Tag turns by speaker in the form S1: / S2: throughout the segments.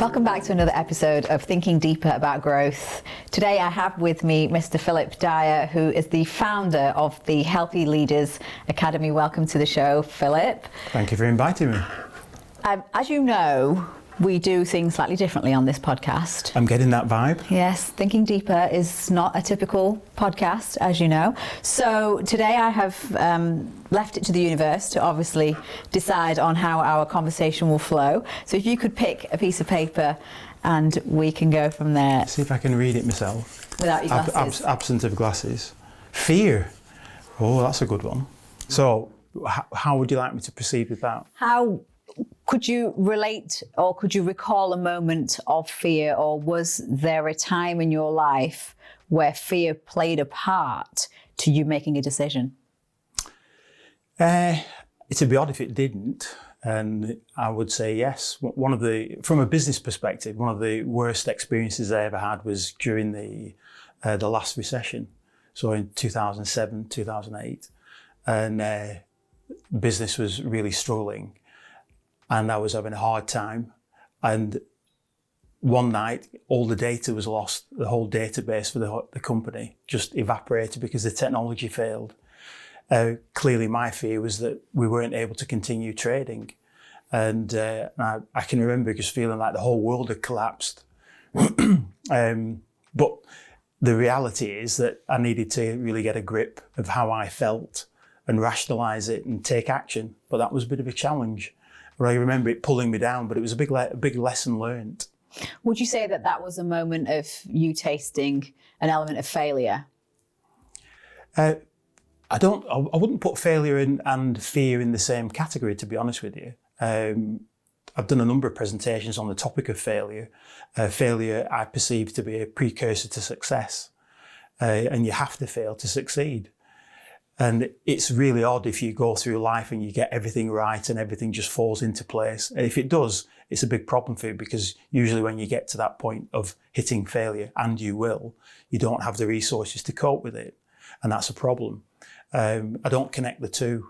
S1: Welcome back to another episode of Thinking Deeper About Growth. Today I have with me Mr. Philip DYER, who is the founder of the Healthy Leaders Academy. Welcome to the show, Philip.
S2: Thank you for inviting me.
S1: As you know, we do things slightly differently on this podcast.
S2: I'm getting that vibe.
S1: Yes, Thinking Deeper is not a typical podcast, as you know. So today I have left it to the universe to obviously decide on how our conversation will flow. So if you could pick a piece of paper and we can go from there.
S2: See if I can read it myself.
S1: Without your glasses.
S2: Absent of glasses. Fear. Oh, that's a good one. So how would you like me to proceed with that?
S1: How could you relate or could you recall a moment of fear, or was there a time in your life where fear played a part to you making a decision?
S2: It'd be odd if it didn't, and I would say yes. From a business perspective, one of the worst experiences I ever had was during the last recession, so in 2007, 2008, and business was really struggling. And I was having a hard time. And one night, all the data was lost. The whole database for the company just evaporated because the technology failed. Clearly, my fear was that we weren't able to continue trading. And I can remember just feeling like the whole world had collapsed. But the reality is that I needed to really get a grip of how I felt and rationalise it and take action. But that was a bit of a challenge. I remember it pulling me down, but it was a big lesson learned.
S1: Would you say that was a moment of you tasting an element of failure?
S2: I wouldn't put failure and fear in the same category, to be honest with you. I've done a number of presentations on the topic of failure. Failure I perceive to be a precursor to success, and you have to fail to succeed. And it's really odd if you go through life and you get everything right and everything just falls into place. And if it does, it's a big problem for you, because usually when you get to that point of hitting failure, and you will, you don't have the resources to cope with it. And that's a problem. I don't connect the two.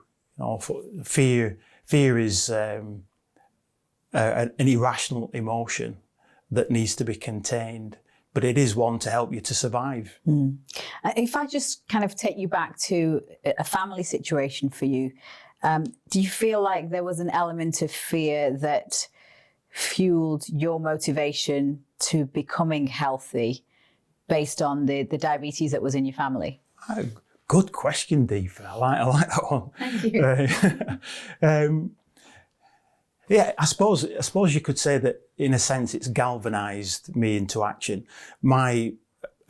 S2: Fear is an irrational emotion that needs to be contained. But it is one to help you to survive.
S1: Mm. If I just kind of take you back to a family situation for you, do you feel like there was an element of fear that fueled your motivation to becoming healthy based on the diabetes that was in your family?
S2: Good question, Deepa. I like that one.
S1: Thank you.
S2: Yeah, I suppose you could say that in a sense it's galvanised me into action. A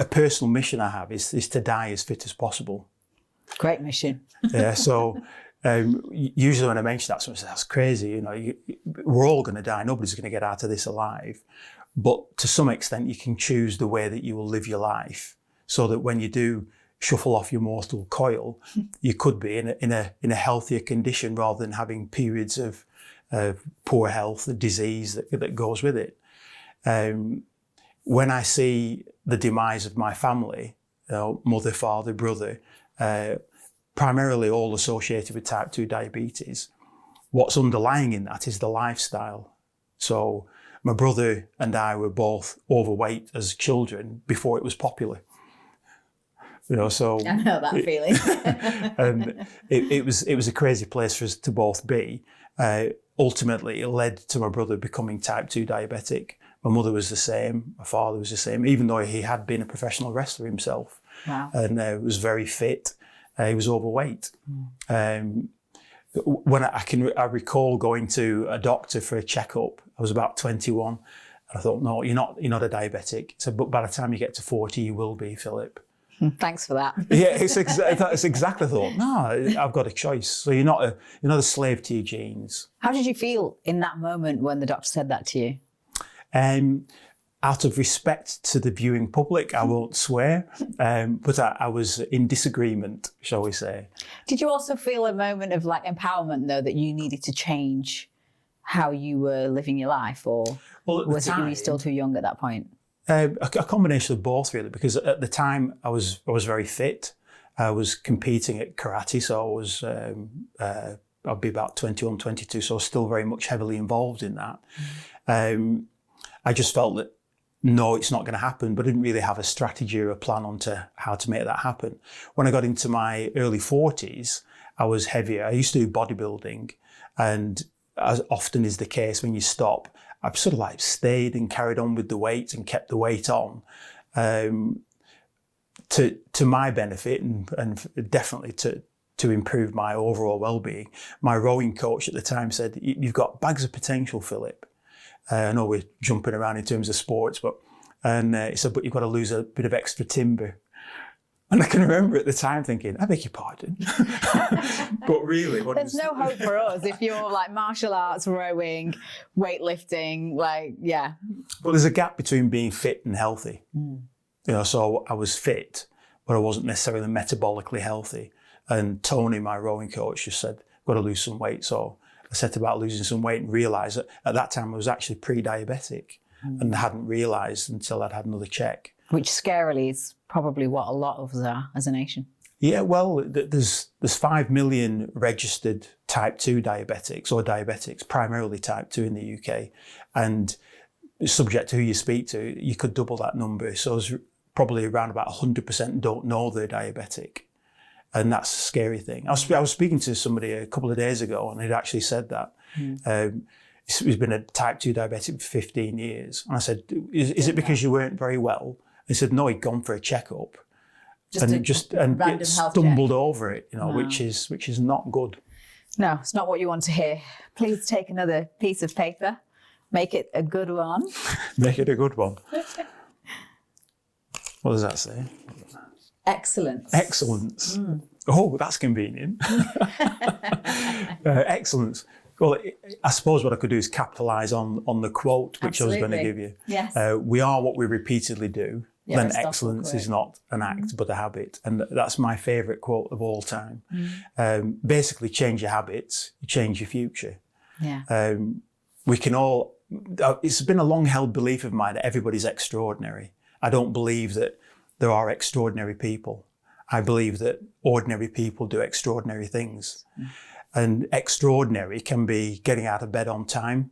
S2: personal mission I have is to die as fit as possible.
S1: Great mission.
S2: Yeah, so usually when I mention that, someone says, that's crazy, we're all going to die, nobody's going to get out of this alive. But to some extent you can choose the way that you will live your life, so that when you do shuffle off your mortal coil, you could be in a healthier condition rather than having periods of poor health, the disease that goes with it. When I see the demise of my family, mother, father, brother, primarily all associated with type 2 diabetes, what's underlying in that is the lifestyle. So my brother and I were both overweight as children before it was popular. So
S1: I know that feeling.
S2: And it was a crazy place for us to both be. Ultimately, it led to my brother becoming type 2 diabetic. My mother was the same, my father was the same, even though he had been a professional wrestler himself.
S1: Wow.
S2: And was very fit. He was overweight. When I recall going to a doctor for a checkup, I was about 21. And I thought, no, you're not a diabetic. So, but by the time you get to 40, you will be, Philip.
S1: Thanks for that.
S2: Yeah, it's exactly the thought. No, I've got a choice. So you're not a slave to your genes.
S1: How did you feel in that moment when the doctor said that to you?
S2: Out of respect to the viewing public, I won't swear, but I was in disagreement, shall we say.
S1: Did you also feel a moment of empowerment, though, that you needed to change how you were living your life, or was it you were still too young at that point?
S2: A combination of both, really, because at the time I was very fit. I was competing at karate, so I was I'd be about 21, 22, so I was still very much heavily involved in that. I just felt that, no, it's not going to happen, but I didn't really have a strategy or a plan on to how to make that happen. When I got into my early 40s, I was heavier. I used to do bodybuilding, and as often is the case when you stop, I've sort of like stayed and carried on with the weights and kept the weight on, to my benefit and definitely to improve my overall well-being. My rowing coach at the time said, "You've got bags of potential, Philip." I know we're jumping around in terms of sports, but he said, "But you've got to lose a bit of extra timber." And I can remember at the time thinking, "I beg your pardon." But really,
S1: there's no hope for us if you're like martial arts, rowing, weightlifting,
S2: But there's a gap between being fit and healthy. So I was fit, but I wasn't necessarily metabolically healthy. And Tony, my rowing coach, just said, "Got to lose some weight." So I set about losing some weight and realised that at that time I was actually pre-diabetic and hadn't realised until I'd had another check.
S1: Which scarily is probably what a lot of us are as a nation.
S2: Yeah, well, there's 5 million registered type 2 diabetics, or diabetics, primarily type 2 in the UK. And subject to who you speak to, you could double that number. So it's probably around about 100% don't know they're diabetic. And that's a scary thing. I was speaking to somebody a couple of days ago, and he'd actually said that. He's been a type 2 diabetic for 15 years. And I said, is it because you weren't very well? He said, no, he'd gone for a checkup and stumbled over it, which is not good.
S1: No, it's not what you want to hear. Please take another piece of paper. Make it a good one.
S2: Make it a good one. What does that say?
S1: Excellence.
S2: Excellence. Oh, that's convenient. Excellence. Well, I suppose what I could do is capitalise on the quote, which I was going to give you.
S1: Yes.
S2: We are what we repeatedly do.
S1: Yeah,
S2: then excellence is not an act, but a habit. And that's my favourite quote of all time. Basically, change your habits, you change your future.
S1: Yeah.
S2: We can all, it's been a long held belief of mine that everybody's extraordinary. I don't believe that there are extraordinary people. I believe that ordinary people do extraordinary things. And extraordinary can be getting out of bed on time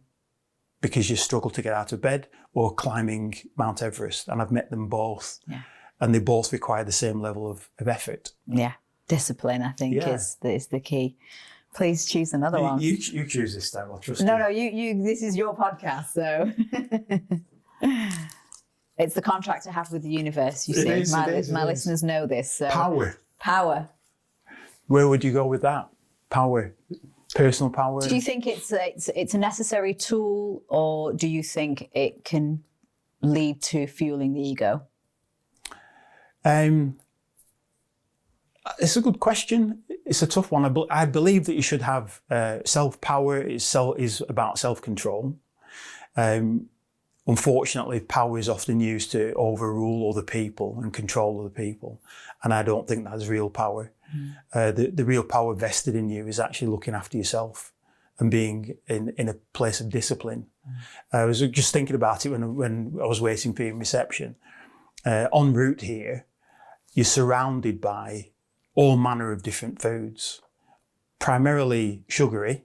S2: because you struggle to get out of bed, or climbing Mount Everest. And I've met them both. Yeah. And they both require the same level of effort.
S1: Yeah. Discipline, I think, is the key. Please choose another one.
S2: You choose this time, I'll trust you.
S1: No, you. This is your podcast, so... It's the contract I have with the universe, you see. My listeners know this. So. Power.
S2: Where would you go with that? Power. Personal power.
S1: Do you think it's a necessary tool, or do you think it can lead to fueling the ego?
S2: It's a good question. It's a tough one. I believe that you should have self-power is about self-control. Unfortunately, power is often used to overrule other people and control other people. And I don't think that's real power. The real power vested in you is actually looking after yourself and being in a place of discipline. I was just thinking about it when I was waiting for your reception. En route here, you're surrounded by all manner of different foods, primarily sugary.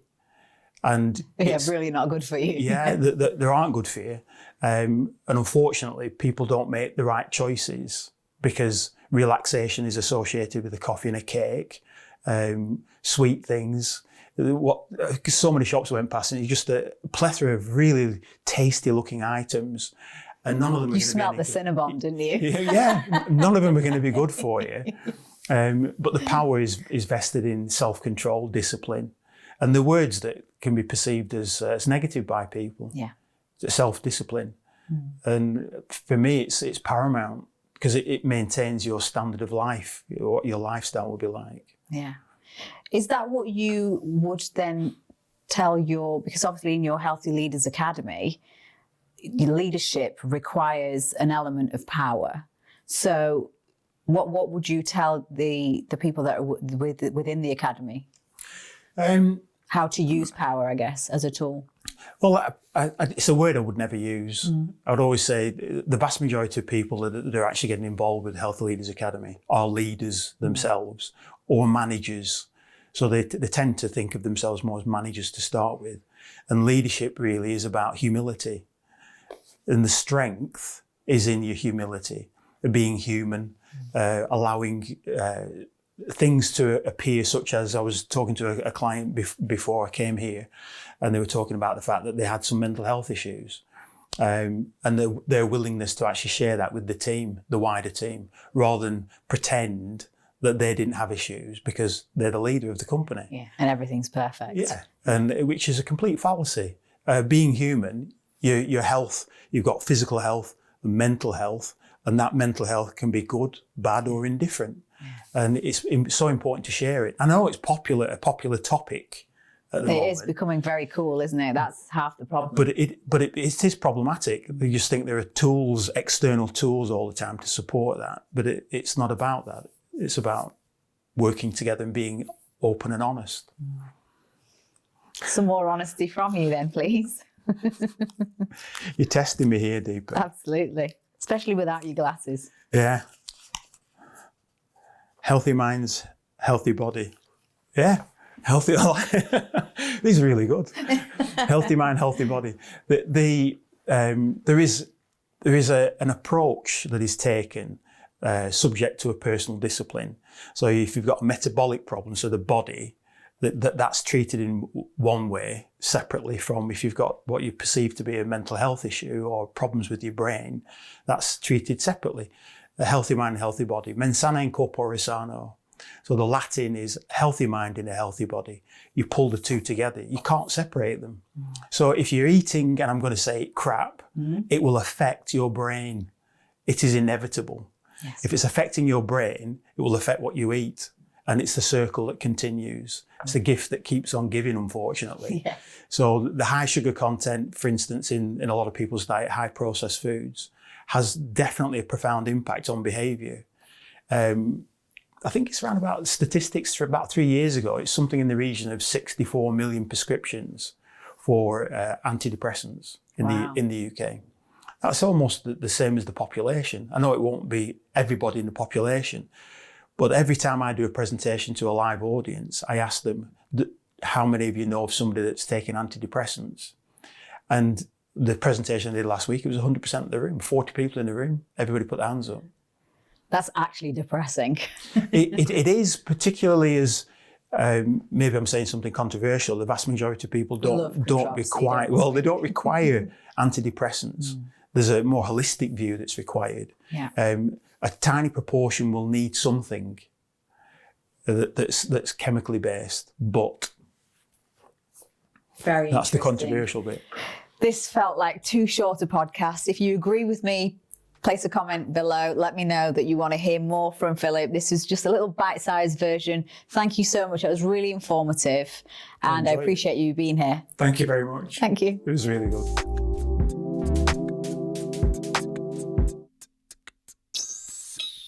S2: And
S1: it's really not good for you.
S2: Yeah, they aren't good for you. And unfortunately, people don't make the right choices because relaxation is associated with a coffee and a cake, sweet things. So many shops I went past, and it's just a plethora of really tasty looking items. And none of them.
S1: You smelled the Cinnabon, didn't you?
S2: Yeah, none of them are going to be good for you. But the power is vested in self-control, discipline, and the words that can be perceived as negative by people.
S1: Yeah.
S2: Self-discipline. And for me, it's paramount because it maintains your standard of life, what your lifestyle will be like.
S1: Yeah. Is that what you would then tell because obviously in your Healthy Leaders Academy, your leadership requires an element of power. So what would you tell the people that are within the academy? How to use power, I guess, as a tool?
S2: Well, it's a word I would never use. I would always say the vast majority of people that are actually getting involved with Healthy Leaders Academy are leaders themselves or managers. So they tend to think of themselves more as managers to start with. And leadership really is about humility. And the strength is in your humility, being human, allowing things to appear, such as I was talking to a client before I came here, and they were talking about the fact that they had some mental health issues. And their willingness to actually share that with the team, the wider team, rather than pretend that they didn't have issues because they're the leader of the company.
S1: Yeah, and everything's perfect.
S2: Yeah, and which is a complete fallacy. Being human, your health, you've got physical health, mental health, and that mental health can be good, bad, or indifferent. Yeah. And it's so important to share it. I know it's a popular topic. It is
S1: becoming very cool, isn't it? That's half the problem.
S2: But it is problematic. You just think there are tools, external tools all the time to support that. But it's not about that. It's about working together and being open and honest.
S1: Some more honesty from you then, please.
S2: You're testing me here, Deepa.
S1: Absolutely. Especially without your glasses.
S2: Yeah. Healthy minds, healthy body. Yeah. Healthy. These are really good. Healthy mind, healthy body. There is an approach that is taken subject to a personal discipline. So if you've got a metabolic problem, so the body, that's treated in one way separately from if you've got what you perceive to be a mental health issue or problems with your brain, that's treated separately. A healthy mind, healthy body. Mens sana in corpore sano. So the Latin is healthy mind in a healthy body. You pull the two together. You can't separate them. So if you're eating, and I'm going to say crap, it will affect your brain. It is inevitable. Yes. If it's affecting your brain, it will affect what you eat. And it's the circle that continues. It's the gift that keeps on giving, unfortunately. Yeah. So the high sugar content, for instance, in a lot of people's diet, high processed foods, has definitely a profound impact on behaviour. I think it's around about statistics for about 3 years ago. It's something in the region of 64 million prescriptions for antidepressants in the UK. That's almost the same as the population. I know it won't be everybody in the population, but every time I do a presentation to a live audience, I ask them, how many of you know of somebody that's taking antidepressants? And the presentation I did last week, it was 100% of the room, 40 people in the room, everybody put their hands up.
S1: That's actually depressing.
S2: It is, particularly as, maybe I'm saying something controversial, the vast majority of people don't require, well, they don't require antidepressants. There's a more holistic view that's required. Yeah. A tiny proportion will need something that's chemically based, but that's the controversial bit.
S1: This felt like too short a podcast. If you agree with me, place a comment below. Let me know that you want to hear more from Philip. This is just a little bite-sized version. Thank you so much. It was really informative, and I appreciate you being here.
S2: Thank you very much.
S1: Thank you.
S2: It was really good.